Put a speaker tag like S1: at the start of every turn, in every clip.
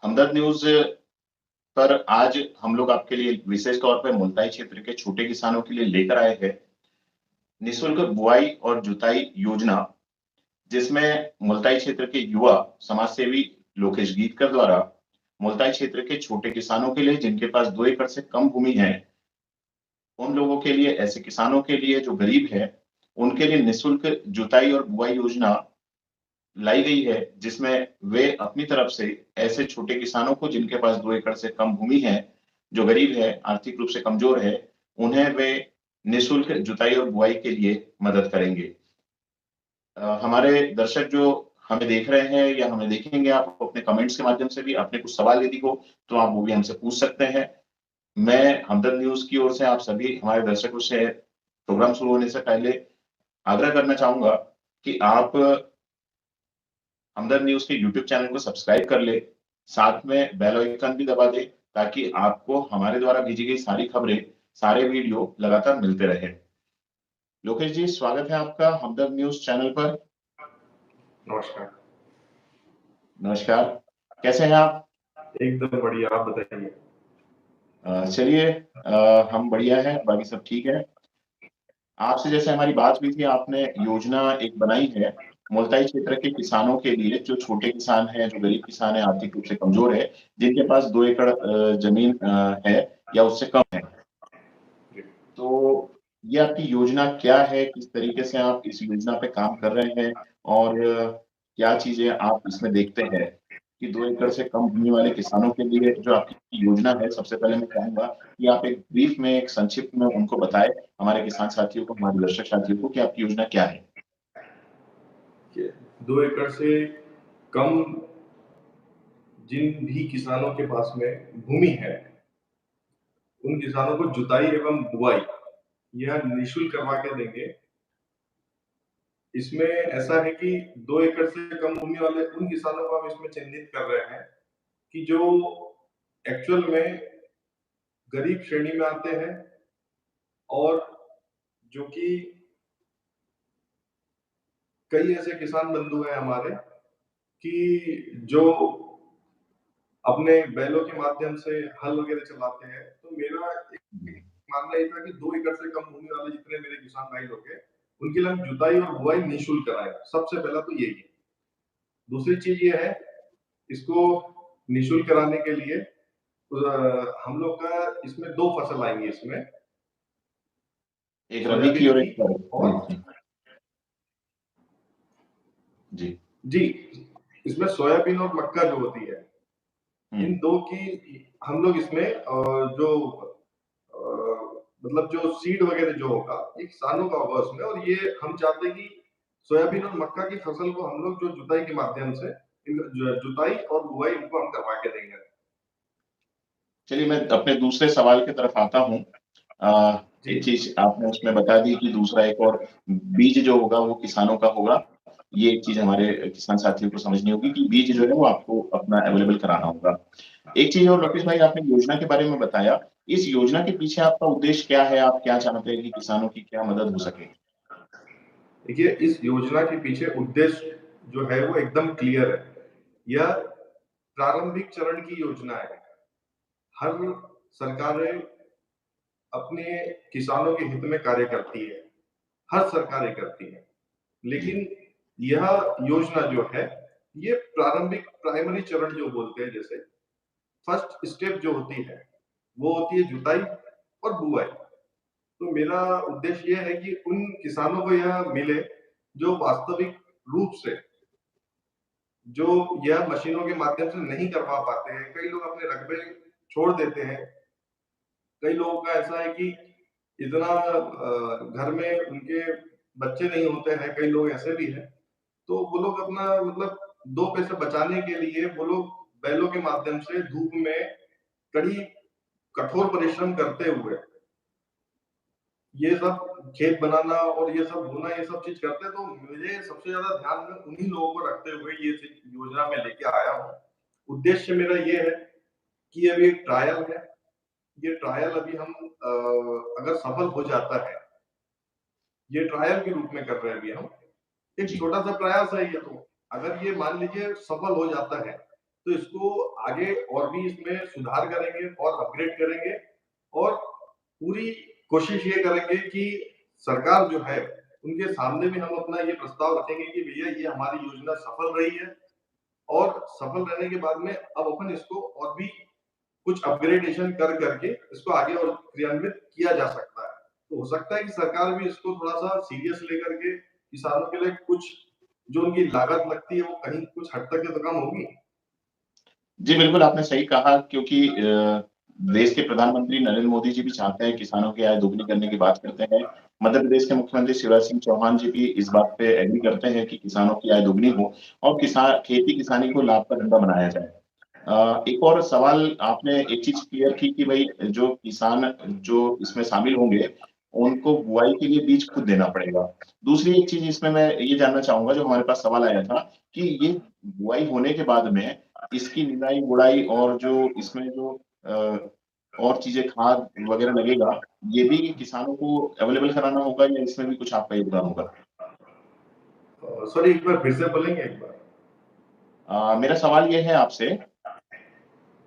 S1: हमदर्द news पर आज हम लोग आपके लिए विशेष तौर पे मुल्ताई क्षेत्र के छोटे किसानों के लिए लेकर आए हैं निःशुल्क बुआई और जुताई योजना, जिसमें मुल्ताई क्षेत्र के युवा समाजसेवी लोकेश गीतकर द्वारा मुल्ताई क्षेत्र के छोटे किसानों के लिए जिनके पास 2 एकड़ से कम भूमि है, उन लोगों के लिए ऐसे किसानों के लिए जो गरीब हैं, उनके लिए निःशुल्क जुताई और बुआई योजना लाई गई है, जिसमें वे अपनी तरफ से ऐसे छोटे किसानों को जिनके पास 2 एकड़ से कम भूमि है, जो गरीब है, आर्थिक रूप से कमज़ोर है, उन्हें वे निःशुल्क जुताई और बुआई के लिए मदद करेंगे। हमारे दर्शक जो हमें देख रहे हैं या हमें देखेंगे, आप अपने कमेंट्स के माध्यम से भी अपने कुछ सवाल यदि हो, तो आप वो भी हमसे पूछ सकते हैं। मैं हमदर्द न्यूज़ की ओर से आप सभी हमारे दर्शकों से प्रोग्राम शुरू होने से पहले आग्रह करना चाहूँगा कि आप हमदर्द न्यूज़ के यूट्यूब चैनल को सब्सक्राइब कर लें, साथ में बेल आइकन भी दबा दें, ताकि आपको हमारे द्वारा भेजी गई सारी खबरें, सारे वीडियो लगातार मिलते रहें। लोकेश जी, स्वागत है आपका हमदर्द न्यूज़ चैनल पर।
S2: नमस्कार।
S1: नमस्कार, कैसे हैं आप?
S2: एकदम बढ़िया, आप बताइए?
S1: चलिए हम बढ़िया हैं, बाकी सब ठीक है। आपसे जैसे हमारी बात हुई थी, आपने योजना एक बनाई है, मुल्ताई क्षेत्र के किसानों के लिए, जो छोटे किसान हैं, जो गरीब किसान हैं, आर्थिक रूप से कमज़ोर है, जिनके पास 2 एकड़ ज़मीन है या उससे कम है। तो ये आपकी योजना क्या है? किस तरीके से आप इस योजना पे काम कर रहे हैं? और क्या चीज़ें आप इसमें देखते हैं कि 2 एकड़ से कम भूमि वाले किसानों के लिए जो आपकी योजना है, सबसे पहले मैं चाहूँगा कि आप एक ब्रीफ में, एक संक्षिप्त में उनको बताएँ, हमारे किसान साथियों को, हमारे दर्शक साथियों को कि आपकी योजना क्या है?
S2: 2 एकड़ से कम जिन भी किसानों के पास में भूमि है, उन किसानों को जुताई एवं बुआई यह निःशुल्क करवा के देंगे। इसमें ऐसा है कि 2 एकड़ से कम भूमि वाले उन किसानों को हम इसमें चिन्हित कर रहे हैं कि जो एक्चुअल में गरीब श्रेणी में आते हैं और जो कि कई ऐसे किसान बंधु हैं हमारे कि जो अपने बैलों के माध्यम से हल वगैरह चलाते हैं। तो मेरा एक मानना ये था कि 2 एकड़ से कम भूमि वाले जितने मेरे किसान भाई लोग हैं, उनके लिए हम जुताई और बुआई निःशुल्क कराएँ। सबसे पहला तो यही है। दूसरी चीज़ ये है, इसको निःशुल्क कराने के लिए हम लोग का इसमें 2 फसल आएँगी इसमें।
S1: एक रबी की
S2: सोयाबीन
S1: और
S2: की
S1: एक खरीफ
S2: और
S1: की। जी।
S2: जी, इसमें सोयाबीन और मक्का जो होती है,
S1: हुँ।
S2: इन 2 की हम लोग इसमें जो मतलब जो सीड वगैरह जो होगा, ये किसानों का होगा उसमें और ये हम चाहते हैं कि सोयाबीन और मक्का की फसल को हम लोग जो जुताई के माध्यम से इन जुताई और बुआई इनको हम करवा के देंगे।
S1: चलिए, मैं अपने दूसरे सवाल की तरफ आता हूँ।
S2: जी।
S1: एक चीज़ आपने उसमें बता दी कि दूसरा एक और बीज जो होगा वो किसानों का होगा। ये एक चीज़ हमारे किसान साथियों को समझनी होगी कि बीज जो है वो आपको अपना अवेलेबल कराना होगा। एक चीज़ और लोकेश भाई, आपने योजना के बारे में बताया। इस योजना के पीछे आपका उद्देश्य क्या है? आप क्या चाहते हैं कि किसानों की क्या मदद हो सके?
S2: देखिए, इस योजना के पीछे उद्देश्य जो है वो एकदम क्लियर है। यह प्रारंभिक चरण की योजना है। हर सरकारें अपने किसानों के हित में कार्य करती है। हर सरकारें करती हैं।
S1: जी।
S2: लेकिन यह योजना जो है, ये प्रारंभिक प्राइमरी चरण जो बोलते हैं जैसे, फर्स्ट स्टेप जो होती है, वो होती है जुताई और बुआई। तो मेरा उद्देश्य ये है कि उन किसानों को यह मिले, जो वास्तविक रूप से जो यह मशीनों के माध्यम से नहीं करवा पाते हैं। कई लोग अपने रकबे छोड़ देते हैं। कई लोगों का ऐसा है कि इतना घर में उनके बच्चे नहीं होते हैं, कई लोग ऐसे भी हैं। तो वो लोग अपना मतलब 2 पैसे बचाने के लिए वो लोग बैलों के माध्यम से धूप में कड़ी कठोर परिश्रम करते हुए ये सब खेत बनाना और ये सब बोना, ये सब चीज़ करते हैं। तो मुझे सबसे ज़्यादा ध्यान में उन्हीं लोगों को रखते हुए ये योजना मैं लेके आया हूँ। उद्देश्य मेरा ये है कि अभी एक ट्रायल है। ये ट्रायल अभी हम अगर सफल हो जाता है, ये ट्रायल के रूप में कर रहे हैं अभी हम। एक
S1: जी।
S2: छोटा-सा प्रयास है ये तो। अगर ये मान लीजिए सफल हो जाता है, तो इसको आगे और भी इसमें सुधार करेंगे और अपग्रेड करेंगे और पूरी कोशिश ये करेंगे कि सरकार जो है, उनके सामने भी हम अपना ये प्रस्ताव रखेंगे कि भैया ये हमारी योजना सफल रही है और सफल रहने के बाद में अब अपन इसको और भी कुछ अपग्रेडेशन कर करके इसको आगे और क्रियान्वित किया जा सकता है। तो हो सकता है कि सरकार भी इसको थोड़ा-सा सीरियस लेकर के किसानों के लिए कुछ जो उनकी लागत लगती है वो कहीं कुछ हद तक तो कम होगी।
S1: जी, बिल्कुल आपने सही कहा क्योंकि देश के प्रधानमंत्री नरेंद्र मोदी जी भी चाहते हैं किसानों की आय दोगुनी करने की बात करते हैं। मध्य प्रदेश के मुख्यमंत्री शिवराज सिंह चौहान जी भी इस बात पे एग्री करते हैं कि किसानों की आय दोगुनी हो और खेती-किसानी को लाभ का धंधा बनाया जाए। एक और सवाल आपने एक चीज़ क्लियर की कि भई जो किसान जो इसमें शामिल होंगे, उनको बुआई के लिए बीज खुद देना पड़ेगा। दूसरी एक चीज़ इसमें मैं ये जानना चाहूँगा जो हमारे पास सवाल आया था कि ये बुआई होने के बाद में इसकी निदाई, गुड़ाई और जो इसमें जो और चीज़ें खाद वगैरह लगेगा, ये भी किसानों को अवेलेबल कराना होगा या इसमें भी कुछ आपका योगदान होगा?
S2: सॉरी एक बार फिर से बोलेंगे एक बार?
S1: मेरा सवाल ये है आपसे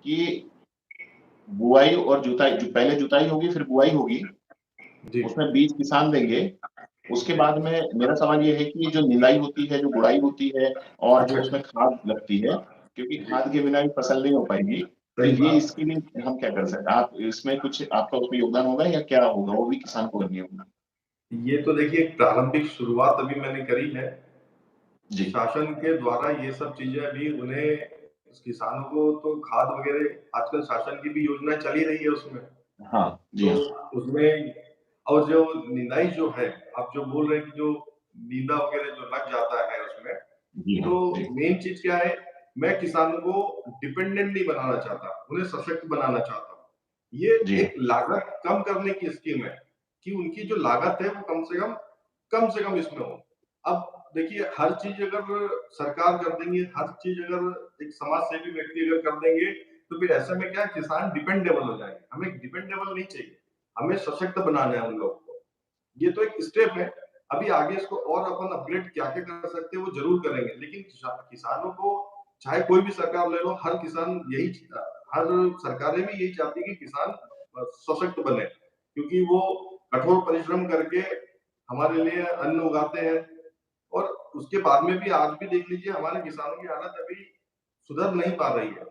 S1: कि बुआई और जुताई जो पहले जुताई होगी फिर बुआई होगी,
S2: जी।
S1: उसमें बीज किसान देंगे, उसके बाद में मेरा सवाल ये है कि जो निंदाई होती है, जो गुड़ाई होती है और जो
S2: अच्छा,
S1: उसमें खाद लगती है, क्योंकि
S2: जी,
S1: खाद के बिना भी फसल नहीं हो पाएगी, तो
S2: सही
S1: ये
S2: बात।
S1: इसके लिए हम क्या कर सकते हैं? आप इसमें कुछ आपका उसमें योगदान होगा या क्या होगा? वो भी किसान को करनी होगी?
S2: ये तो देखिए एक प्रारंभिक शुरुआत अभी मैंने करी है।
S1: जी।
S2: शासन के द्वारा ये सब चीज़ें अभी उन्हें किसानों को तो खाद वगैरह आजकल शासन की भी योजना चल ही रही है उसमें।
S1: हाँ, जी
S2: तो
S1: हाँ।
S2: उसमें और जो निंदाई जो है, आप जो बोल रहे हैं कि जो नींदा वगैरह जो लग जाता है उसमें,
S1: जी हाँ,
S2: तो
S1: जी।
S2: मेन चीज़ क्या है, मैं किसानों को डिपेंडेंट नहीं बनाना चाहता, उन्हें सशक्त बनाना चाहता हूँ। ये
S1: जी हाँ।
S2: एक लागत कम करने की स्कीम है, कि उनकी जो लागत है वो कम से कम इसमें हो। अब देखिए हर चीज़ अगर सरकार कर देंगी, हर चीज़ अगर एक समाज सेवी व्यक्ति अगर कर देंगे, तो फिर ऐसे में क्या किसान डिपेंडेबल हो जाएँगे। हमें डिपेंडेबल नहीं चाहिए, हमें सशक्त बनाना है उन लोगों को। ये तो एक स्टेप है। अभी आगे इसको और अपन अपग्रेड क्या-क्या कर सकते हैं वो ज़रूर करेंगे। लेकिन किसानों को चाहे कोई भी सरकार ले लो, हर किसान हर सरकारें भी यही चाहती है कि किसान सशक्त बने। क्योंकि वो कठोर परिश्रम करके हमारे लिए अन्न उगाते हैं और उसके बाद में भी आज भी देख लीजिए हमारे किसानों की हालत अभी सुधर नहीं पा रही है।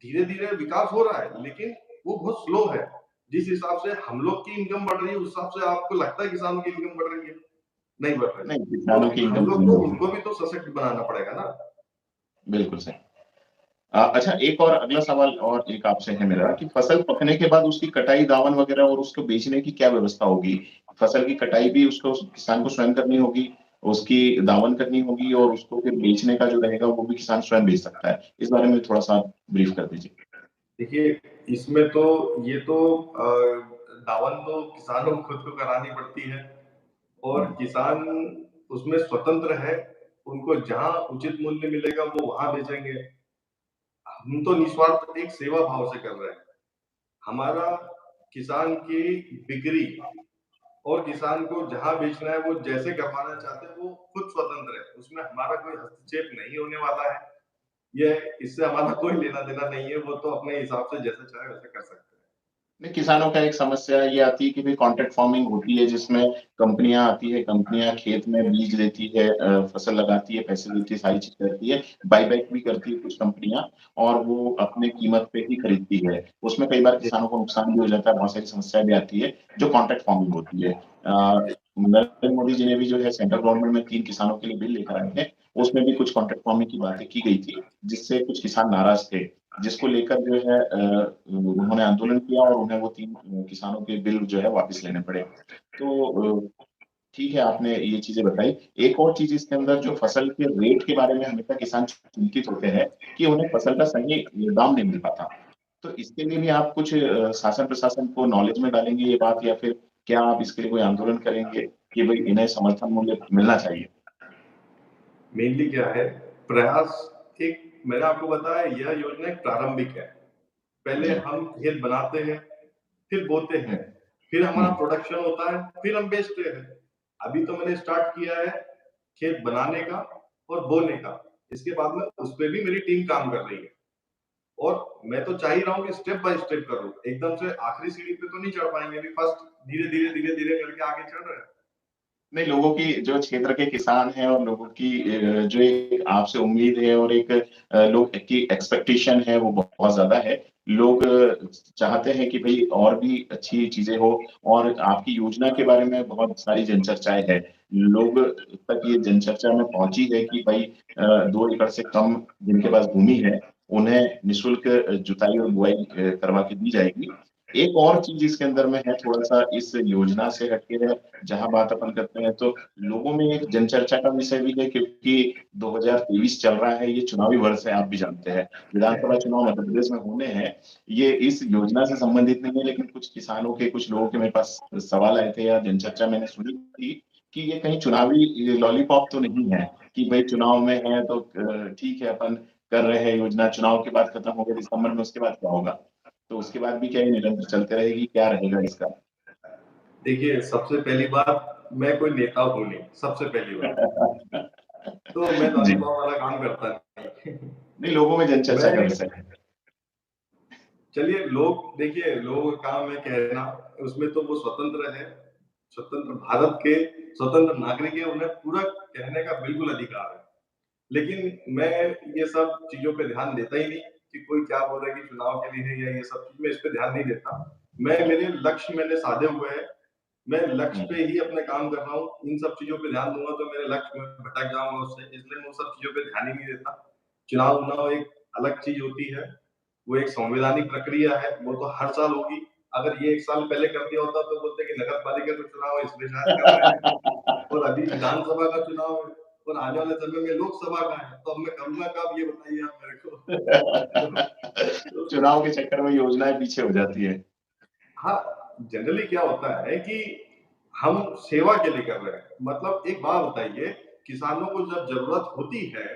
S2: धीरे-धीरे विकास हो रहा है, लेकिन वो बहुत स्लो है। जिस हिसाब से हम लोग की इनकम बढ़ रही है, उस हिसाब से आपको लगता है किसानों की इनकम बढ़ रही है? नहीं बढ़ रही।
S1: नहीं,
S2: तो
S1: किसानों की
S2: हम
S1: इनकम तो
S2: लोग
S1: नहीं
S2: को
S1: होगी।
S2: उनको भी तो सशक्त बनाना पड़ेगा ना।
S1: बिल्कुल सही। अच्छा एक और अगला सवाल और एक आपसे है मेरा कि फसल पकने के बाद उसकी कटाई, दावन वगैरह और उसको बेचने की क्या व्यवस्था होगी? फसल की कटाई भी उसको किसान को स्वयं करनी होगी, उसकी दावन करनी होगी और उसको फिर बेचने का जो रहेगा वो भी किसान स्वयं बेच सकता है। इस बारे में थोड़ा-सा ब्रीफ कर दीजिए।
S2: देखिए, इसमें तो ये तो दावन तो किसानों को खुद को करानी पड़ती है और
S1: हुँ,
S2: किसान उसमें स्वतंत्र है। उनको जहाँ उचित मूल्य मिलेगा वो वहाँ बेचेंगे। हम तो निस्वार्थ एक सेवा भाव से कर रहे हैं। हमारा किसान की बिक्री और किसान को जहाँ बेचना है वो जैसे करवाना चाहते हैं वो खुद स्वतंत्र है। उसमें हमारा कोई हस्तक्षेप नहीं होने वाला है। ये इससे हमारा कोई लेना-देना नहीं है। वो तो अपने हिसाब से जैसा चाहे वैसा कर सकते हैं।
S1: नहीं, किसानों का एक समस्या ये आती है कि भई कॉन्ट्रैक्ट फार्मिंग होती है जिसमें कंपनियाँ आती है, कंपनियाँ खेत में बीज देती है फसल लगाती है, पैसे देती है, सारी चीज़ करती है। बायबैक भी करती है कुछ कंपनियाँ और वो अपने कीमत पे ही खरीदती है। उसमें कई बार
S2: जी,
S1: किसानों को नुकसान भी हो जाता है, बहुत सारी समस्याएँ भी आती है, जो कॉन्ट्रैक्ट फार्मिंग होती है। नरेंद्र मोदी जी ने भी जो है सेंट्रल गवर्नमेंट में 3 किसानों के लिए बिल लेकर आए थे, उसमें भी कुछ कॉन्ट्रैक्ट फार्मिंग की बातें की गई थी, जिससे कुछ किसान नाराज़ थे। जिसको लेकर जो है उन्होंने आंदोलन किया और उन्हें वो 3 किसानों के बिल जो है वापस लेने पड़े। तो ठीक है आपने ये चीज़ें बताई। एक और चीज़ इसके अंदर जो फसल के रेट के बारे में हमेशा किसान चिंतित होते हैं कि उन्हें फसल का सही दाम नहीं मिल पाता। तो इसके लिए भी आप कुछ शासन-प्रशासन को नॉलेज में डालेंगे ये बात या फिर क्या आप इसके लिए कोई आंदोलन करेंगे कि भई इन्हें समर्थन मूल्य मिलना चाहिए?
S2: मेनली क्या है प्रयास एक मैंने आपको बताया यह योजना एक प्रारंभिक है। पहले
S1: जी।
S2: हम खेत बनाते हैं, फिर बोते
S1: हुँ,
S2: हैं, फिर हमारा
S1: हुँ।
S2: प्रोडक्शन होता है, फिर हम बेचते हैं। अभी तो मैंने स्टार्ट किया है खेत बनाने का और बोने का। इसके बाद में उस पे भी मेरी टीम काम कर रही है। और मैं तो चाह ही रहा हूँ कि स्टेप बाय स्टेप करूँ। एकदम से आखिरी सीढ़ी पे तो नहीं चढ़ पाएँगे, अभी फर्स्ट धीरे-धीरे, धीरे-धीरे करके आगे चढ़ रहे हैं।
S1: नहीं, लोगों की जो क्षेत्र के किसान हैं और लोगों की जो एक आपसे उम्मीद है और एक लोग की एक्सपेक्टेशन है वो बहुत ज़्यादा है। लोग चाहते हैं कि भई और भी अच्छी चीज़ें हो और आपकी योजना के बारे में बहुत सारी जनचर्चाएँ हैं। लोग तक ये जनचर्चा में पहुँची है कि भई 2 एकड़ से कम जिनके पास भूमि है, उन्हें निःशुल्क जुताई और बुआई करवा के दी जाएगी। एक और चीज़ इसके अंदर में है थोड़ा-सा इस योजना से हट के है जहाँ बात अपन करते हैं तो लोगों में एक जनचर्चा का विषय भी है क्योंकि 2023 चल रहा है, ये चुनावी वर्ष है, आप भी जानते हैं। विधानसभा चुनाव मध्य प्रदेश में होने हैं। ये इस योजना से संबंधित नहीं है, लेकिन कुछ किसानों के, कुछ लोगों के मेरे पास सवाल आए थे या जनचर्चा मैंने सुनी थी कि ये कहीं चुनावी लॉलीपॉप तो नहीं है कि भई चुनाव में है तो ठीक है अपन कर रहे हैं योजना, चुनाव के बाद खत्म हो गया दिसंबर में, उसके बाद क्या होगा? तो उसके बाद भी क्या ये निरंतर चलते रहेगी? क्या रहेगा इसका?
S2: देखिए, सबसे पहली बात, मैं कोई नेता हूँ नहीं, सबसे पहली बात। तो मैं
S1: जी।
S2: लॉलीपॉप वाला काम करता नहीं।
S1: नहीं, लोगों में जनचर्चा का
S2: मैं
S1: विषय है।
S2: चलिए लोग देखिए लोगों का काम है कहना, उसमें तो वो स्वतंत्र है, स्वतंत्र भारत के स्वतंत्र नागरिक है, उन्हें पूरा कहने का बिल्कुल अधिकार है। लेकिन मैं ये सब चीज़ों पे ध्यान देता ही नहीं कि कोई क्या बोल रहा है कि चुनाव के लिए है या ये सब चीज़, मैं इस पे ध्यान नहीं देता। मैं मेरे लक्ष्य मैंने साधे हुए हैं, मैं लक्ष्य
S1: हुँ।
S2: पे ही अपने काम कर रहा हूँ। इन सब चीज़ों पे ध्यान दूँगा तो मेरे लक्ष्य में भटक जाऊँगा उससे, इसलिए मैं उन सब चीज़ों पे ध्यान ही नहीं देता। चुनाव-वुनाव एक अलग चीज़ होती है, वो एक संवैधानिक प्रक्रिया है, वो तो हर साल होगी। अगर ये 1 साल पहले कर दिया होता तो बोलते कि नगर पालिका का चुनाव है इसलिए शायद कर रहे हैं और अभी विधानसभा का चुनाव है और आने वाले समय में लोकसभा का है, तो अब मैं करूँगा कब ये बताइए आप मेरे को? तो
S1: चुनाव के चक्कर में योजनाएँ पीछे हो जाती हैं।
S2: हाँ, जनरली क्या होता है कि हम सेवा के लिए कर रहे हैं। मतलब एक बात बताइए, किसानों को जब ज़रूरत होती है,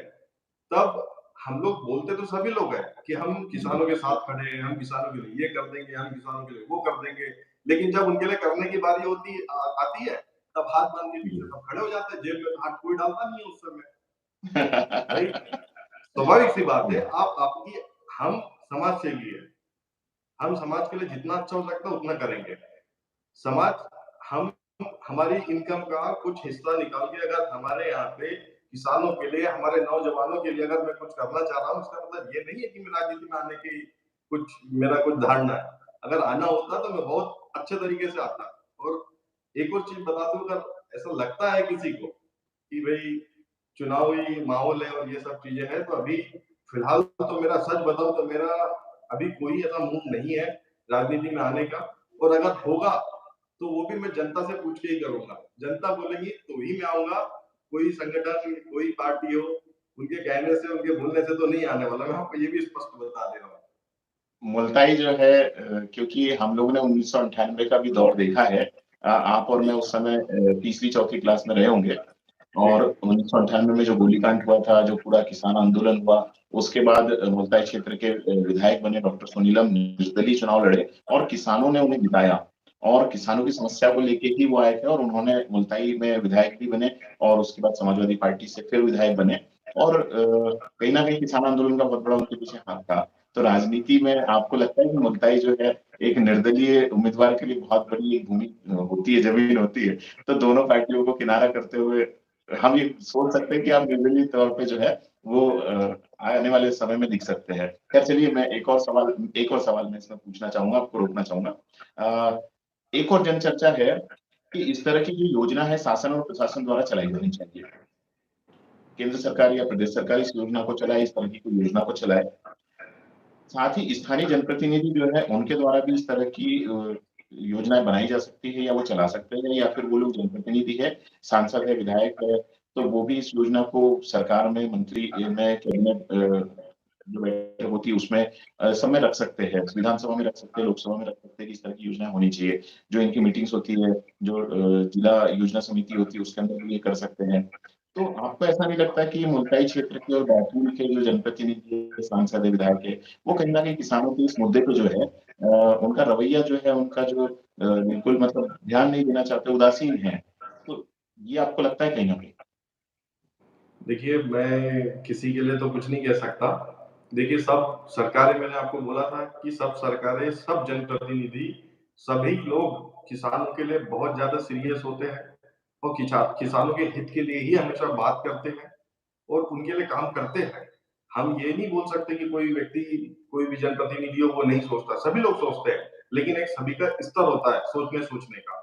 S2: तब हम लोग बोलते तो सभी लोग हैं कि हम
S1: जी।
S2: किसानों के साथ खड़े हैं, हम किसानों के लिए ये कर देंगे, हम किसानों के लिए वो कर देंगे। लेकिन जब उनके लिए करने की बारी आती है, तब हाथ बाँध के पीछे
S1: जी।
S2: सब खड़े हो जाते हैं, जेब में तो हाथ कोई डालता नहीं है उस समय। भाई, स्वाभाविक सी बात है,
S1: हुँ।
S2: आप आपकी हम समाज सेवी हैं। हम समाज के लिए जितना अच्छा हो सकता है उतना करेंगे। समाज हम हमारी इनकम का कुछ हिस्सा निकाल के अगर हमारे यहाँ पे किसानों के लिए, हमारे नौजवानों के लिए अगर मैं कुछ करना चाह रहा हूँ, इसका मतलब ये नहीं है कि मैं राजनीति में आने की कुछ मेरा कुछ धारणा है। अगर आना होता तो मैं बहुत अच्छे तरीके से आता। और एक और चीज़ बता दूँ, अगर ऐसा लगता है किसी को कि भई चुनावी माहौल है और ये सब चीज़ें हैं, तो अभी फिलहाल तो मेरा सच बताऊँ तो मेरा अभी कोई ऐसा मूड नहीं है राजनीति में आने का। और अगर होगा तो वो भी मैं जनता से पूछ के ही करूँगा। जनता बोलेगी तो ही मैं आऊँगा, कोई संगठन, कोई पार्टी हो, उनके कहने से, उनके बोलने से तो नहीं आने वाला। मैं आपको ये भी स्पष्ट बता दे रहा हूँ।
S1: मुल्ताई जो है क्योंकि हम लोगों ने 1998 का भी दौर देखा है। आप और
S2: जी,
S1: मैं उस समय तीसरी चौथी क्लास में रहे होंगे
S2: जी,
S1: और 1998 में जो गोलीकांड हुआ था, जो पूरा किसान आंदोलन हुआ, उसके बाद मुल्ताई क्षेत्र के विधायक बने डॉक्टर सोनीलम निर्दलीय चुनाव लड़े और किसानों ने उन्हें जिताया और किसानों की समस्या को लेके ही वो आए थे और उन्होंने मुल्ताई में विधायक भी बने और उसके बाद समाजवादी पार्टी से फिर विधायक बने और कहीं न कहीं किसान आंदोलन का बहुत बड़ा उनके पीछे हाथ था। तो राजनीति में आपको लगता है कि मुल्ताई जो है एक निर्दलीय उम्मीदवार के लिए बहुत बड़ी एक भूमि होती है, ज़मीन होती है। तो दोनों पार्टियों को किनारा करते हुए हम ये सोच सकते हैं कि आप निर्दलीय तौर पे जो है वो आने वाले समय में दिख सकते हैं। ख़ैर चलिए मैं एक और सवाल मैं इसमें पूछना चाहूँगा, आपको रोकना चाहूँगा। एक और जनचर्चा है कि इस तरह की जो योजना है शासन और प्रशासन द्वारा चलाई जानी चाहिए। केंद्र सरकार या प्रदेश सरकार इस योजना को चलाए, इस तरह की कोई योजना को चलाए। साथ ही स्थानीय जनप्रतिनिधि जो है, उनके द्वारा भी इस तरह की योजनाएँ बनाई जा सकती है या वो चला सकते हैं या फिर वो लोग जनप्रतिनिधि है, सांसद है, विधायक है, तो वो भी इस योजना को सरकार में, मंत्री में, कैबिनेट जो बैठक होती है उसमें सब में रख सकते हैं। विधानसभा में रख सकते हैं, लोकसभा में रख सकते हैं कि इस तरह की योजनाएँ होनी चाहिए। जो इनकी मीटिंग्स होती है, जो जिला योजना समिति होती है, उसके अंदर भी ये कर सकते हैं। तो आपको ऐसा नहीं लगता कि मुल्ताई क्षेत्र के और बैतूल के जो जनप्रतिनिधि है, सांसद है, विधायक है, वो कहीं न कहीं किसानों के इस मुद्दे पे जो है उनका रवैया जो है, उनका जो बिल्कुल मतलब ध्यान नहीं देना चाहते, उदासीन हैं। तो ये आपको लगता है कहीं न कहीं?
S2: देखिए मैं किसी के लिए तो कुछ नहीं कह सकता। देखिए, सब सरकारें, मैंने आपको बोला था कि सब सरकारें, सब जनप्रतिनिधि, सभी लोग किसानों के लिए बहुत ज़्यादा सीरियस होते हैं और किसानों के हित के लिए ही हमेशा बात करते हैं और उनके लिए काम करते हैं। हम ये नहीं बोल सकते कि कोई व्यक्ति, कोई भी जनप्रतिनिधि हो वो नहीं सोचता, सभी लोग सोचते हैं, लेकिन एक सभी का स्तर होता है सोचने का।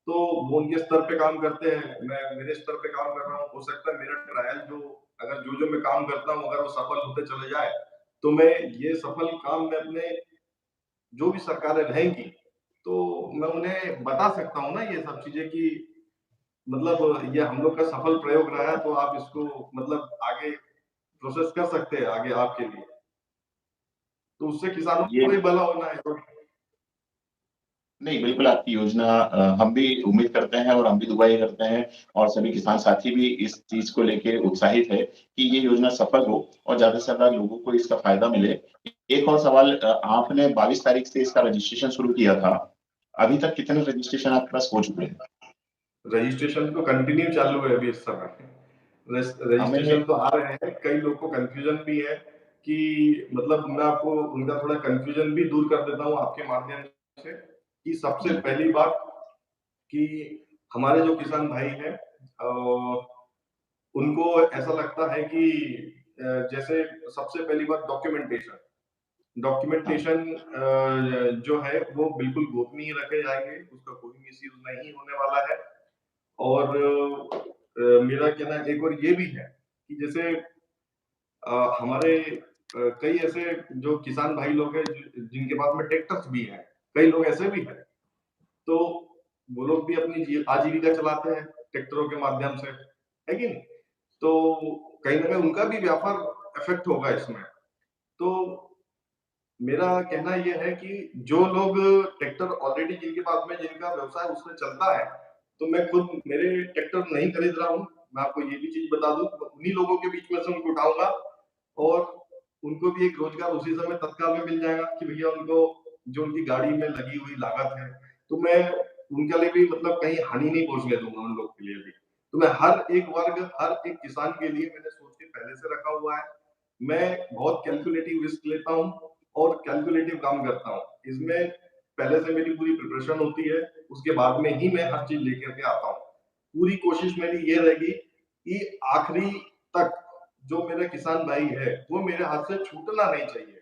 S2: तो वो उनके स्तर पे काम करते हैं, मैं मेरे स्तर पे काम कर रहा हूँ, हो सकता है मेरा ट्रायल जो, अगर जो मैं काम करता हूँ अगर वो सफल होते चले जाए, तो मैं ये सफल काम में अपने, जो भी सरकारें रहेंगी, तो मैं उन्हें बता सकता हूँ ना ये सब चीज़ें कि मतलब ये हम लोग का सफल प्रयोग रहा है, तो आप इसको मतलब आगे प्रोसेस कर सकते हैं आगे आपके लिए। तो उससे किसानों
S1: ये
S2: को ही भला होना है। तो
S1: नहीं, बिल्कुल आपकी योजना हम भी उम्मीद करते हैं और हम भी दुआ ये करते हैं और सभी किसान साथी भी इस चीज़ को लेके उत्साहित है कि ये योजना सफल हो और ज़्यादा से ज़्यादा लोगों को इसका फ़ायदा मिले। एक और सवाल आपने 22 तारीख से इसका रजिस्ट्रेशन शुरू किया था। अभी तक कितने रजिस्ट्रेशन आपके पास हो चुके हैं?
S2: रजिस्ट्रेशन तो कंटिन्यू चालू है अभी इस समय।
S1: हमें
S2: रजिस्ट्रेशन तो आ रहे हैं, कई लोग को कन्फ्यूजन भी है कि मतलब मैं आपको उनका थोड़ा कन्फ्यूजन भी दूर कर देता हूँ आपके माध्यम से, कि सबसे
S1: जी,
S2: पहली बात कि हमारे जो किसान भाई हैं उनको ऐसा लगता है कि जैसे सबसे पहली बात डॉक्यूमेंटेशन।
S1: हाँ।
S2: डॉक्यूमेंटेशन जो है वो बिल्कुल गोपनीय रखे जाएँगे, उसका कोई मिसयूज़ नहीं होने वाला है। और मेरा कहना एक और ये भी है कि जैसे हमारे कई ऐसे जो किसान भाई लोग हैं जिनके पास में ट्रैक्टर्स भी हैं, कई लोग ऐसे भी हैं, तो वो लोग भी अपनी आजीविका चलाते हैं ट्रैक्टरों के माध्यम से, है कि नहीं? तो कहीं न कहीं उनका भी व्यापार इफ़ेक्ट होगा इसमें। तो मेरा कहना ये है कि जो लोग ट्रैक्टर ऑलरेडी जिनके पास में, जिनका व्यवसाय उसमें चलता है, तो मैं खुद मेरे ट्रैक्टर नहीं खरीद रहा हूँ। मैं आपको ये भी चीज़ बता दूँ, उन्हीं लोगों के बीच में से उनको उठाऊँगा और उनको भी एक रोज़गार उसी समय तत्काल में मिल जाएगा कि भैया उनको जो उनकी गाड़ी में लगी हुई लागत है, तो मैं उनके लिए भी मतलब कहीं हानि नहीं पहुँचने दूँगा उन लोग के लिए भी। तो मैं हर एक वर्ग, हर एक किसान के लिए मैंने सोच के पहले से रखा हुआ है। मैं बहुत कैलकुलेटिव रिस्क लेता हूँ और कैलकुलेटिव काम करता हूँ। इसमें पहले से मेरी पूरी प्रिपरेशन होती है, उसके बाद में ही मैं हर चीज़ लेकर के आता हूँ। पूरी कोशिश मेरी ये रहेगी कि आखिरी तक जो मेरा किसान भाई है, वो मेरे हाथ से छूटना नहीं चाहिए।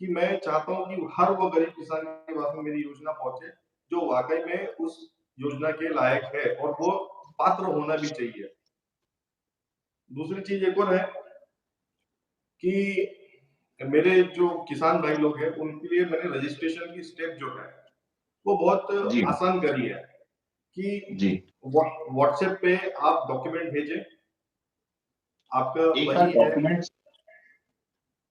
S2: कि मैं चाहता हूँ कि हर वो गरीब किसान के पास में मेरी योजना पहुँचे, जो वाक़ई में उस योजना के लायक है और वो पात्र होना भी चाहिए। दूसरी चीज़ एक और है कि मेरे जो किसान भाई लोग हैं, उनके लिए मैंने रजिस्ट्रेशन की स्टेप जो है, वो बहुत
S1: जी,
S2: आसान करी है कि
S1: जी।
S2: व्हाट्सएप पे आप डॉक्यूमेंट भेजें, आपका
S1: एक बार
S2: वही है।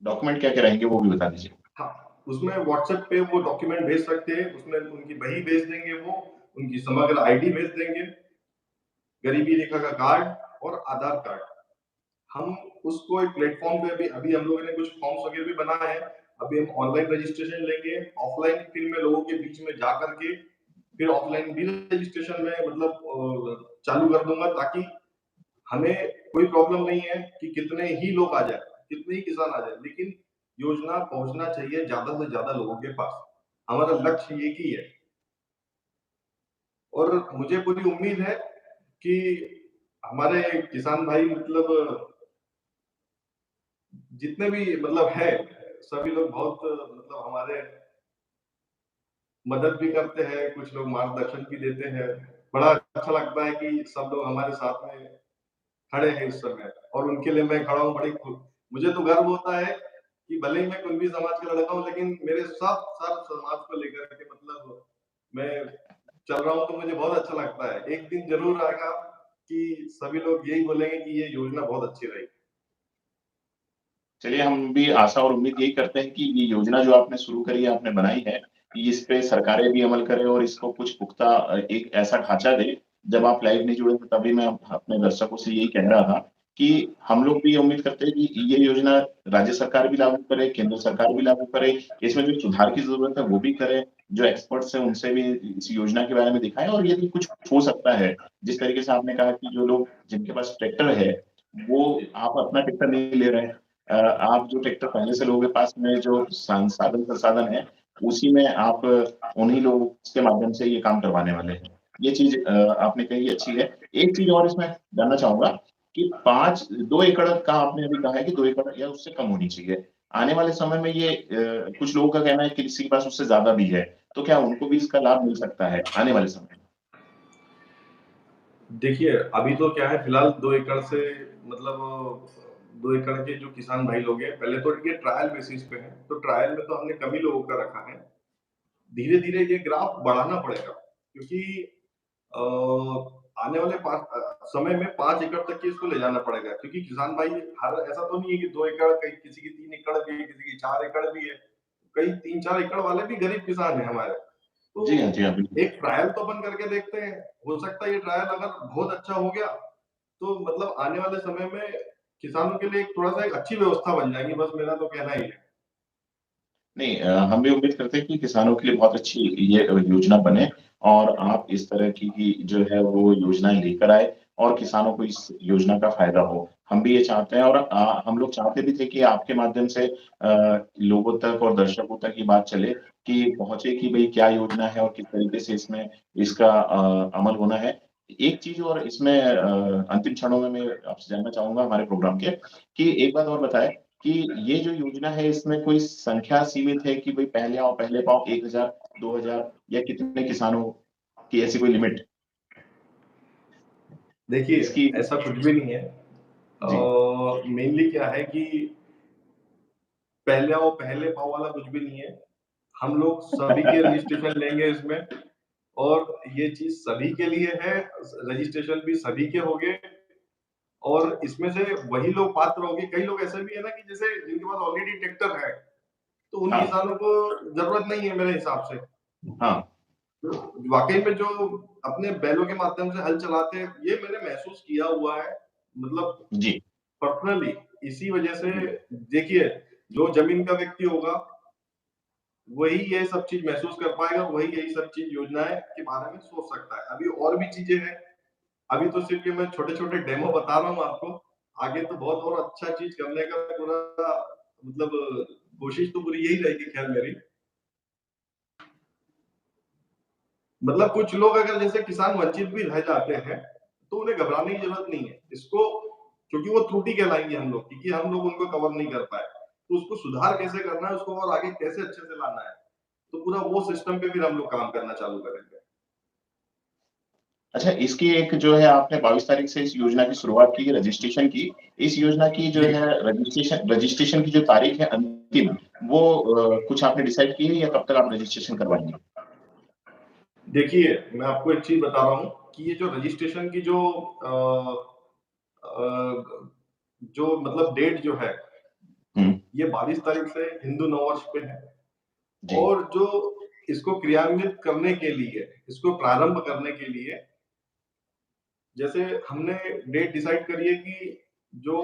S1: डॉक्यूमेंट क्या-क्या रहेंगे वो भी बता दीजिए?
S2: हाँ, उसमें व्हाट्सएप पे वो डॉक्यूमेंट भेज सकते हैं, उसमें उनकी बही भेज देंगे वो, उनकी समग्र आईडी भेज देंगे, गरीबी रेखा का कार्ड और आधार कार्ड। हम उसको एक प्लेटफ़ॉर्म पे अभी अभी हम लोगों ने कुछ फॉर्म्स वगैरह भी बनाए हैं। अभी हम ऑनलाइन रजिस्ट्रेशन लेंगे, ऑफलाइन फिर मैं लोगों के बीच में जा कर के फिर ऑफलाइन भी रजिस्ट्रेशन में मतलब चालू कर दूँगा ताकि हमें कोई प्रॉब्लम नहीं है कि कितने ही लोग आ जाएँ, कितने ही किसान आ जाएँ, लेकिन योजना पहुँचना चाहिए ज़्यादा से ज़्यादा लोगों के पास। हमारा लक्ष्य एक ही है और मुझे पूरी उम्मीद है कि हमारे किसान भाई मतलब जितने भी मतलब है, सभी लोग बहुत मतलब हमारे मदद भी करते हैं, कुछ लोग मार्गदर्शन भी देते हैं। बड़ा अच्छा लगता है कि सब लोग हमारे साथ में खड़े हैं इस समय और उनके लिए मैं खड़ा हूँ बड़ी खु मुझे तो गर्व होता है कि भले ही मैं कुणबी समाज का लड़का हूँ, लेकिन मेरे सब समाज को लेकर के मतलब मैं चल रहा हूँ, तो मुझे बहुत अच्छा लगता है। एक दिन ज़रूर आएगा कि सभी लोग यही बोलेंगे कि ये योजना बहुत अच्छी रही।
S1: चलिए हम भी आशा और उम्मीद यही करते हैं कि ये योजना जो आपने शुरू करी है, आपने बनाई है, कि इस पे सरकारें भी अमल करें और इसको कुछ पुख्ता एक ऐसा ढाँचा दें। जब आप लाइव नहीं जुड़े थे तभी मैं अपने दर्शकों से यही कह रहा था कि हम लोग भी ये उम्मीद करते हैं कि ये योजना राज्य सरकार भी लागू करे, केंद्र सरकार भी लागू करे। इसमें जो सुधार की ज़रूरत है वो भी करे, जो एक्सपर्ट्स हैं उनसे भी इस योजना के बारे में दिखाएँ और यदि कुछ हो सकता है, जिस तरीके से आपने कहा कि जो लोग जिनके पास ट्रैक्टर है, वो
S2: जी।
S1: आप अपना ट्रैक्टर नहीं ले रहे हैं। आप जो ट्रैक्टर पहले से लोगों के पास में जो साधन संसाधन है, उसी में आप उन्हीं लोगों के माध्यम से ये काम करवाने वाले हैं। ये चीज आपने कही अच्छी है। एक चीज और इसमें जानना चाहूंगा कि 2 एकड़ का आपने अभी कहा है कि 2 एकड़ या उससे कम होनी चाहिए। आने वाले समय में ये कुछ लोगों का कहना है कि किसी के पास उससे ज्यादा भी है, तो क्या उनको भी इसका लाभ मिल सकता है आने वाले समय में?
S2: देखिए, अभी तो क्या है, फिलहाल 2 एकड़ से मतलब 2 एकड़ के जो किसान भाई लोग हैं, पहले तो ये ट्रायल बेसिस पे है, तो ट्रायल में तो हमने कम ही लोगों का रखा है। धीरे-धीरे ये ग्राफ बढ़ाना पड़ेगा, क्योंकि अ, आने वाले समय में 5 एकड़ तक के इसको ले जाना पड़ेगा, क्योंकि किसान भाई हर ऐसा तो नहीं है कि 2 एकड़, कहीं किसी की 3 एकड़ भी है, किसी की 4 एकड़ भी है, कई 3-4 एकड़ वाले भी गरीब किसान हैं हमारे। तो
S1: जी हाँ, जी हाँ, बिल्कुल।
S2: एक ट्रायल तो अपन करके देखते हैं, हो सकता है ये ट्रायल अगर बहुत अच्छा हो गया, तो मतलब आने वाले समय में किसानों के लिए एक थोड़ा-सा एक अच्छी व्यवस्था बन जाएगी, बस मेरा तो कहना ही है।
S1: नहीं, हम भी उम्मीद करते हैं कि किसानों के लिए बहुत अच्छी ये योजना बने और आप इस तरह की जो है वो योजनाएं लेकर आए और किसानों को इस योजना का फायदा हो। हम भी ये चाहते हैं और हम लोग चाहते भी थे कि आपके माध्यम से लोगों तक और दर्शकों तक ये बात चले कि पहुंचे कि भाई क्या योजना है और किस तरीके से इसमें इसका अमल होना है। एक चीज और इसमें अंतिम क्षणों में मैं आपसे जानना चाहूंगा हमारे प्रोग्राम के कि एक बात और बताएं कि ये जो योजना है इसमें कोई संख्या सीमित है कि भाई पहले पाओ 1,000, 2,000 या कितने किसानों की ऐसी कोई लिमिट
S2: देखिए,
S1: इसकी?
S2: ऐसा कुछ भी नहीं है।
S1: जी।
S2: मेनली क्या है कि पहले पाँव वाला कुछ भी नहीं है। हम लोग सभी के रजिस्ट्रेशन लेंगे इसमें, और ये चीज़ सभी के लिए है, रजिस्ट्रेशन भी सभी के होंगे, और इसमें से वही लोग पात्र होंगे। कई लोग ऐसे भी है ना कि जैसे जिनके पास ऑलरेडी ट्रैक्टर है, तो उन
S1: हाँ,
S2: किसानों को ज़रूरत नहीं है मेरे हिसाब से।
S1: हाँ।
S2: तो वाक़ई में जो अपने बैलों के माध्यम से हल चलाते हैं, ये मैंने महसूस किया हुआ है। मतलब
S1: जी,
S2: पर्सनली इसी वजह से,
S1: जी।
S2: देखिए, जो ज़मीन का व्यक्ति होगा, वही ये सब चीज़ महसूस कर पाएगा, वही यही सब चीज़ योजनाएँ के बारे में सोच सकता है। अभी और भी चीज़ें हैं, अभी तो सिर्फ़ ये मैं छोटे-छोटे डेमो बता रहा हूँ आपको। आगे तो बहुत और अच्छा चीज़ करने का पूरा मतलब कोशिश तो पूरी यही रहेगी ख़ैर मेरी। मतलब कुछ लोग अगर जैसे किसान वंचित भी रह जाते हैं, तो उन्हें घबराने की ज़रूरत नहीं है। इसको, क्योंकि वो त्रुटि कहलाएँगे हम लोग, क्योंकि हम लोग उनको कवर नहीं कर पाए। तो उसको सुधार कैसे करना है, उसको और आगे कैसे अच्छे से लाना है, तो पूरा वो सिस्टम पे फिर हम लोग काम करना चालू करेंगे।
S1: अच्छा, इसकी एक जो है आपने 22 तारीख से इस योजना की शुरुआत की है रजिस्ट्रेशन की। इस योजना की जो
S2: जी।
S1: है रजिस्ट्रेशन की जो तारीख है अंतिम, वो कुछ आपने डिसाइड की है या कब तक आप रजिस्ट्रेशन करवाएँगे?
S2: देखिए, मैं आपको एक चीज़ बता रहा हूँ कि ये जो रजिस्ट्रेशन की अ, जो मतलब डेट जो है,
S1: हुँ,
S2: ये 22 तारीख से हिंदू नववर्ष पे है,
S1: जी।
S2: और जो इसको क्रियान्वित करने के लिए, इसको प्रारंभ करने के लिए, जैसे हमने डेट डिसाइड करी है कि जो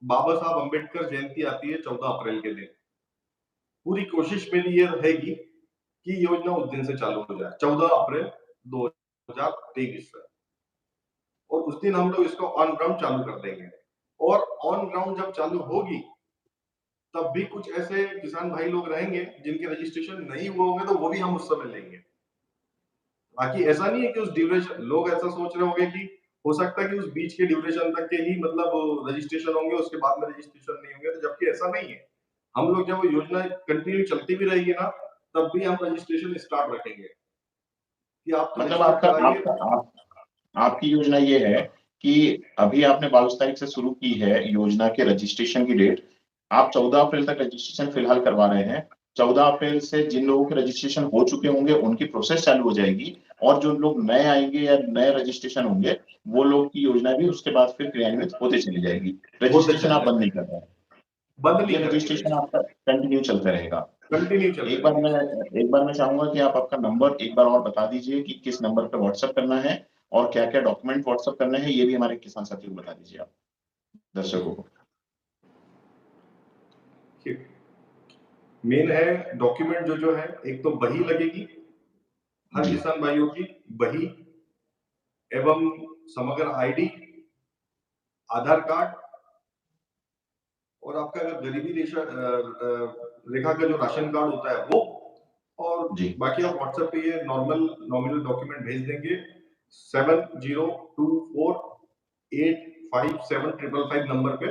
S2: बाबा साहब अम्बेडकर जयंती आती है 14 अप्रैल के दिन, पूरी कोशिश मेरी ये रहेगी कि योजना उस दिन से चालू हो जाए, 14 अप्रैल 2023 से। और उस दिन हम लोग इसको ऑन ग्राउंड चालू कर देंगे। और ऑन ग्राउंड जब चालू होगी, तब भी कुछ ऐसे किसान भाई लोग रहेंगे जिनके रजिस्ट्रेशन नहीं हुए होंगे, तो वो भी हम उस समय लेंगे। बाकी ऐसा नहीं है कि उस ड्यूरेशन, लोग ऐसा सोच रहे होंगे कि हो सकता है कि उस बीच के ड्यूरेशन तक के ही मतलब रजिस्ट्रेशन होंगे, उसके बाद में रजिस्ट्रेशन नहीं होंगे, तो जबकि ऐसा नहीं है। हम लोग जब योजना कंटिन्यू चलती भी रहेगी ना, तब भी हम रजिस्ट्रेशन स्टार्ट रखेंगे कि आप तो
S1: मतलब
S2: रजिस्टर
S1: आपका
S2: कराइए।
S1: आपका आप आपकी योजना ये है कि अभी आपने 22 तारीख से शुरू की है योजना के रजिस्ट्रेशन की डेट। आप 14 अप्रैल तक रजिस्ट्रेशन फिलहाल करवा रहे हैं। 14 अप्रैल से जिन लोगों के रजिस्ट्रेशन हो चुके होंगे, उनकी प्रोसेस चालू हो जाएगी और जो लोग नए आएँगे या नए रजिस्ट्रेशन होंगे, वो लोग की योजना भी उसके बाद फिर क्रियान्वित होते चली जाएगी।
S2: होते
S1: रजिस्ट्रेशन
S2: चले
S1: आप बंद नहीं
S2: जाएंगे,
S1: कर रहे हैं।
S2: बंद
S1: ये
S2: नहीं करेंगे
S1: रजिस्ट्रेशन आपका
S2: रजिस्ट्रेशन,
S1: कंटिन्यू चलता रहेगा।
S2: कंटिन्यू चलते रहेंगे इसको।
S1: एक बार मैं चाहूँगा कि आप आपका नंबर एक बार और बता दीजिए कि किस नंबर पे व्हाट्सएप करना है और क्या-क्या डॉक्यूमेंट व्हाट्सएप करने हैं, ये भी हमारे किसान साथियों को बता दीजिए आप, दर्शकों को।
S2: ठीक। मेन है डॉक्यूमेंट जो जो है, एक तो बही लगेगी, हर
S1: जी,
S2: किसान भाइयों की बही, एवं समग्र आईडी, आधार कार्ड, और आपका अगर गरीबी रेखा का जो राशन कार्ड होता है वो, और
S1: जी।
S2: बाकी आप व्हाट्सएप पे ये नॉमिनल डॉक्यूमेंट भेज देंगे 7024857555 नंबर पे,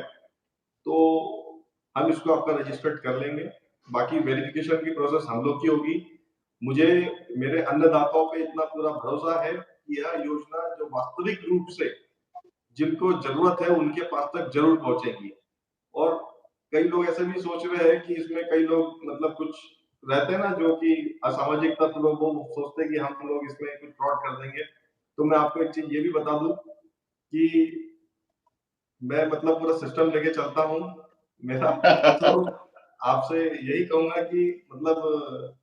S2: तो हम इसको आपका रजिस्टर्ड कर लेंगे। बाकी वेरिफिकेशन की प्रोसेस हम लोग की होगी। मुझे मेरे अन्नदाताओं पे इतना पूरा भरोसा है कि यह योजना जो वास्तविक रूप से जिनको जरूरत है उनके पास तक जरूर पहुंचेगी। और कई लोग ऐसे भी सोच रहे हैं कि इसमें कई लोग मतलब कुछ रहते हैं ना जो कि असामाजिक तत्व, वो सोचते हैं कि हम लोग इसमें कुछ फ्रॉड कर देंगे। तो मैं आपको एक चीज ये भी बता दूं कि मैं मतलब पूरा सिस्टम लेके चलता हूँ। मेरा तो आपसे यही कहूंगा कि मतलब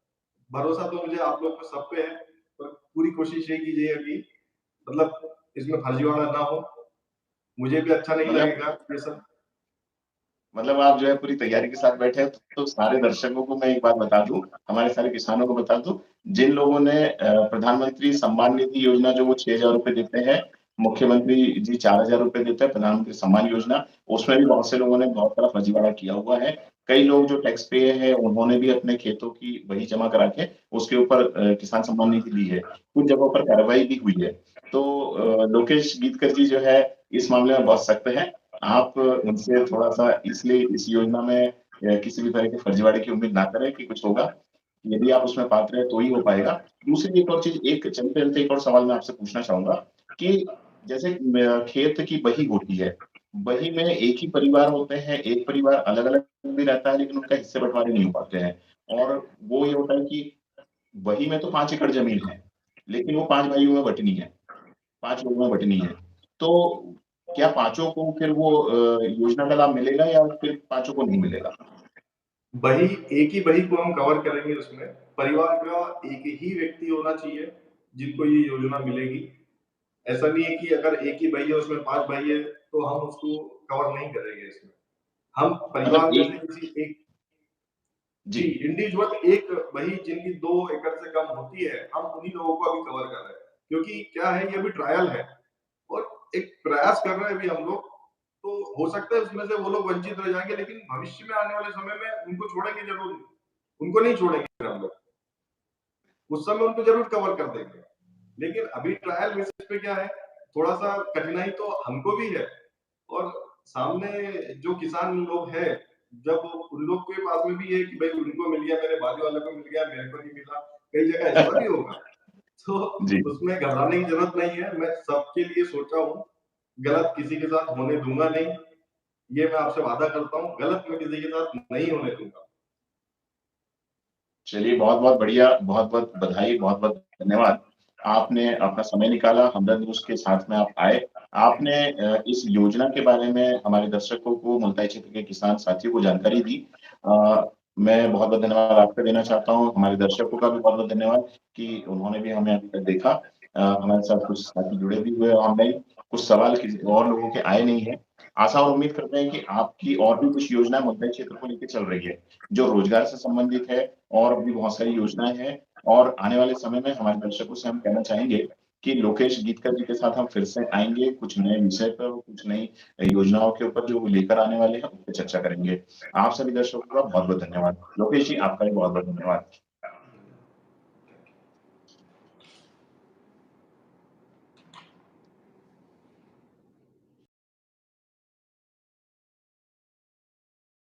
S2: भरोसा तो मुझे आप लोग पे सब पे है, पर पूरी कोशिश ये कीजिएगा कि मतलब इसमें फर्जीवाड़ा ना हो। मुझे भी अच्छा नहीं
S1: मतलब
S2: लगेगा ये सब।
S1: मतलब आप जो है पूरी तैयारी के साथ बैठे हैं, तो सारे दर्शकों को मैं एक बात बता दूं, हमारे सारे किसानों को बता दूं, जिन लोगों ने प्रधानमंत्री सम्मान निधि योजना जो वो 6,000 रुपए देते हैं, मुख्यमंत्री जी 4,000 रुपए देते हैं, प्रधानमंत्री सम्मान योजना, उसमें भी बहुत से लोगों ने बहुत सारा फर्जीवाड़ा किया हुआ है। कई लोग जो टैक्स पेयर है उन्होंने भी अपने खेतों की वही जमा करा के उसके ऊपर किसान सम्मान निधि ली है, कुछ जगहों पर कार्रवाई भी हुई है। तो लोकेश गीतकर जी जो है इस मामले में बहुत सख्त है। आप उनसे थोड़ा-सा इसलिए इस योजना में किसी भी तरह के फर्जीवाड़े की उम्मीद ना करें कि कुछ होगा। यदि आप उसमें पात्र हैं तो ही हो पाएगा। दूसरी एक और चीज़, एक चलते-चलते एक और सवाल मैं आपसे पूछना चाहूँगा कि जैसे खेत की बही होती है, बही में एक ही परिवार होते हैं, एक परिवार अलग-अलग भी रहता है लेकिन उनका हिस्से बँटवारे नहीं हो पाते हैं। और वो ये होता है कि बही में तो 5 एकड़ ज़मीन है, लेकिन वो 5 भाइयों में बँटनी है। 5 लोगों में बँटनी है। तो क्या पाँचों को फिर वो योजना का लाभ मिलेगा या फिर पाँचों को नहीं मिलेगा?
S2: बही एक ही बही को हम कवर करेंगे उसमें। परिवार का एक ही व्यक्ति होना चाहिए जिनको ये योजना मिलेगी। ऐसा नहीं है कि अगर एक ही बही है उसमें 5 भाई है तो हम उसको कवर नहीं करेंगे इसमें। हम
S1: मतलब
S2: परिवार में से
S1: एक
S2: किसी एक जी,
S1: जी,
S2: इंडिविजुअल एक वही जिनकी 2 एकड़ से कम होती है, हम उन्हीं लोगों को अभी कवर कर रहे हैं। क्योंकि क्या है, ये अभी ट्रायल है और एक प्रयास कर रहे हैं अभी हम लोग, तो हो सकता है उसमें से वो लोग वंचित रह जाएँगे, लेकिन भविष्य में आने वाले समय में उनको छोड़ेंगे ज़रूर। उनको नहीं छोड़ेंगे फिर हम लोग, उस समय उनको ज़रूर कवर कर देंगे। लेकिन अभी ट्रायल बेसिस पे क्या है, थोड़ा-सा कठिनाई तो हमको भी है और सामने जो किसान लोग हैं, जब उन लोग के पास में भी है कि भाई उनको मिल गया, मेरे बाजू वाले को मिल गया, मेरे को नहीं मिला, कई जगह ऐसा भी होगा। तो
S1: जी।
S2: उसमें घबराने की ज़रूरत नहीं है, मैं सबके लिए सोचा हूँ, गलत किसी के साथ होने दूँगा नहीं, ये मैं आपसे वादा करता हूँ, गलत मैं किसी के साथ नहीं होने दूँगा।
S1: चलिए बहुत-बहुत बढ़िया, बहुत-बहुत बधाई, बहुत-बहुत धन्यवाद। आपने अपना समय निकाला, हमदर्द न्यूज़ के साथ में आप आए। आपने इस योजना के बारे में हमारे दर्शकों को, मुल्ताई क्षेत्र के किसान साथियों को जानकारी दी। मैं बहुत-बहुत धन्यवाद आपका देना चाहता हूँ, हमारे दर्शकों का भी बहुत-बहुत धन्यवाद कि उन्होंने भी हमें अभी तक देखा। हमारे साथ कुछ साथी जुड़े भी हुए ऑनलाइन, कुछ सवाल किसी और लोगों के आए नहीं हैं। आशा और उम्मीद करते हैं कि आपकी और भी कुछ योजनाएँ मुल्ताई क्षेत्र को लेके चल रही है, जो रोजगार से संबंधित है, और भी बहुत सारी योजनाएँ हैं। और आने वाले समय में हमारे दर्शकों से हम कहना चाहेंगे कि लोकेश गीतकर जी के साथ हम फिर से आएँगे, कुछ नए विषय पर, कुछ नई योजनाओं के ऊपर जो वो लेकर आने वाले हैं, उस पे चर्चा करेंगे। आप सभी दर्शकों का बहुत-बहुत धन्यवाद। लोकेश जी, आपका भी बहुत-बहुत धन्यवाद।